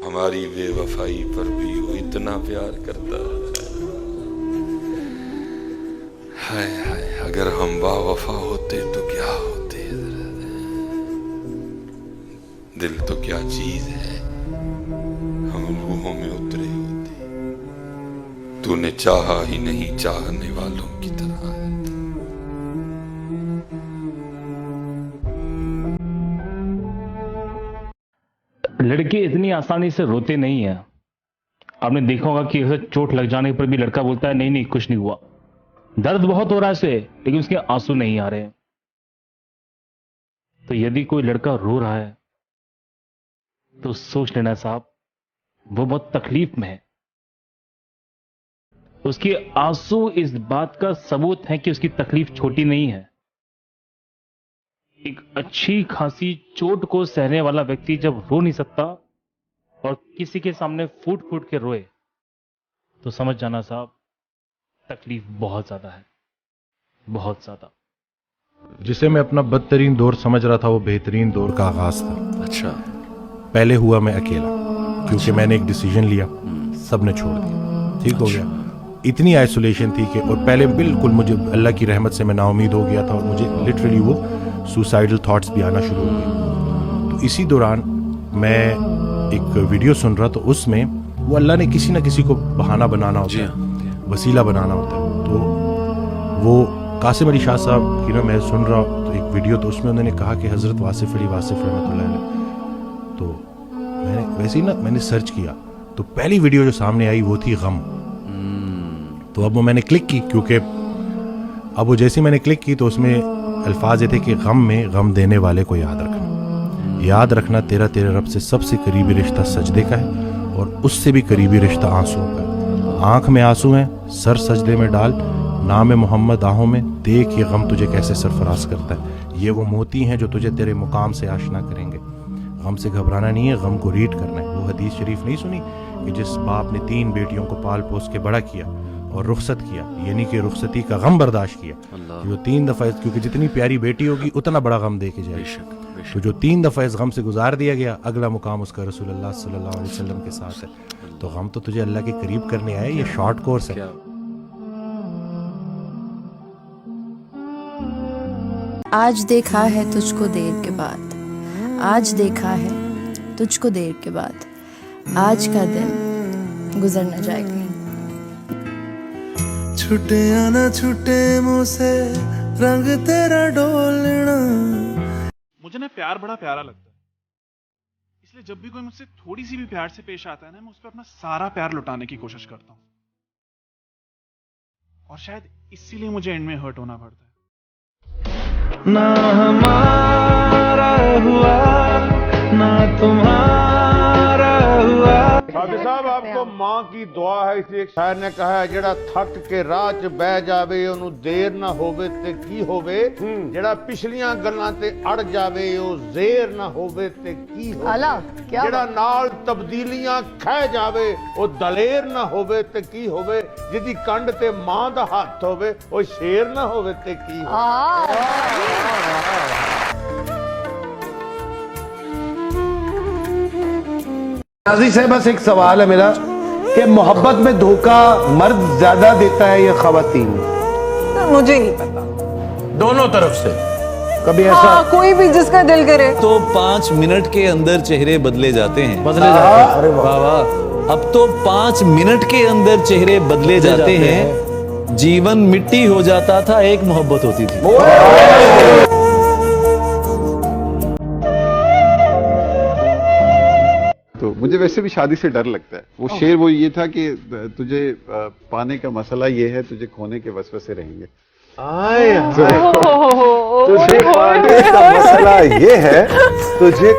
हमारी बेवफाई पर भी वो इतना प्यार करता है। हाय हाय, अगर हम बावफा होते तो क्या होते, दिल तो क्या चीज है, हम रूहों में उतरे होते। तूने चाहा ही नहीं, चाहने वालों की तरह है। लड़के इतनी आसानी से रोते नहीं है। आपने देखा होगा कि अगर चोट लग जाने पर भी लड़का बोलता है नहीं नहीं कुछ नहीं हुआ, दर्द बहुत हो रहा है उसे, लेकिन उसके आंसू नहीं आ रहे। तो यदि कोई लड़का रो रहा है तो सोच लेना साहब, वो बहुत तकलीफ में है। उसके आंसू इस बात का सबूत है कि उसकी तकलीफ छोटी नहीं है। एक अच्छी खासी चोट को सहने वाला व्यक्ति जब रो नहीं सकता और किसी के सामने फूट फूट के रोए, तो समझ जाना साहब तकलीफ बहुत ज्यादा है, बहुत ज्यादा। जिसे मैं अपना बदतरीन दौर समझ रहा था वो बेहतरीन दौर का आगाज था। अच्छा। पहले हुआ मैं अकेला, क्योंकि मैंने एक डिसीजन लिया, सबने छोड़ दिया, ठीक हो गया। इतनी आइसोलेशन थी कि, और पहले बिल्कुल मुझे अल्लाह की रहमत से मैं नाउमीद हो गया था और मुझे लिटरली वो सुसाइडल थॉट्स भी आना शुरू हो गए। तो इसी दौरान मैं एक वीडियो सुन रहा, तो उसमें वो अल्लाह ने किसी ना किसी को बहाना बनाना होता है, वसीला बनाना होता है। तो वो कासिम अली शाह साहब की ना मैं सुन रहा हूँ तो एक वीडियो, तो उसमें उन्होंने कहा कि हज़रत वासिफ अली वासिफ रहमतुल्लाह अलैह। तो मैंने वैसे ही ना मैंने सर्च किया, तो पहली वीडियो जो सामने आई वो थी गम। तो अब वो मैंने क्लिक की, क्योंकि अब वो जैसे मैंने क्लिक की तो उसमें अल्फाज ये थे कि गम में गम देने वाले को याद रखना, याद रखना तेरा तेरे रब से सबसे करीबी रिश्ता सजदे का है और उससे भी करीबी रिश्ता आंसुओं का है। आंख में आंसू हैं, सर सजदे में डाल, नाम मोहम्मद आहों में, देख ये गम तुझे कैसे सरफराज करता है। ये वो मोती हैं जो तुझे तेरे मुकाम से आशना करेंगे। गम से घबराना नहीं है, गम को रीड करना है। वो हदीस शरीफ नहीं सुनी कि जिस बाप ने 3 बेटियों को पाल पोस के बड़ा किया और रुखसत किया, यानी कि रुखसती का गम बर्दाश्त किया, जो 3 दफ़ा, क्योंकि जितनी प्यारी बेटी होगी उतना बड़ा गम दे के जाएगी, तो जो 3 दफ़ा इस गम से गुजार दिया गया, अगला मुकाम उसका रसूलुल्लाह सल्लल्लाहु अलैहि वसल्लम के साथ है। तो गम तो तुझे अल्लाह के करीब करने आए, ये शॉर्ट कोर्स है। आज देखा है तुझको देर के बाद, आज देखा है तुझको देर के बाद, आज का दिन गुजर न जाए कहीं। छुटे आना छुटे मुझसे रंग तेरा डोलना। मुझे ना प्यार बड़ा प्यारा लगता है, इसलिए जब भी कोई मुझसे थोड़ी सी भी प्यार से पेश आता है ना, मैं उस पर अपना सारा प्यार लुटाने की कोशिश करता हूँ। और शायद इसीलिए मुझे एंड में हर्ट होना पड़ता है। ना हमारा हुआ ना तुम्हारा हुआ। सादी साहब, आपको मां की दुआ है, इसलिए एक शायर ने कहा है, जेड़ा थक के राह च बह जावे ओनू देर ना होवे ते की होवे, जेड़ा पिछलियां गल्लां ते अड़ जावे ओ जेर ना होवे ते की होवे, जेड़ा नाल तब्दीलियां खह जावे ओ दलेर ना होवे ते की होवे, जिदी कंड ते मां दा हत्थ होवे ओ शेर ना होवे ते की होवे। नाज़ी साहब, बस एक सवाल है मेरा कि मोहब्बत में धोखा मर्द ज्यादा देता है या खवातीन? मुझे नहीं पता, दोनों तरफ से कभी ऐसा? हाँ, कोई भी जिसका दिल करे। तो 5 मिनट के अंदर चेहरे बदले जाते हैं, अरे वाह वाह। अब तो 5 मिनट के अंदर चेहरे बदले जाते हैं। जीवन मिट्टी हो जाता था, एक मोहब्बत होती थी। तो मुझे वैसे भी शादी से डर लगता है। वो शेर वो ये था कि तुझे पाने का मसला ये है, तुझे खोने के वसवसे रहेंगे। तुझे पाने का मसला ये है, तुझे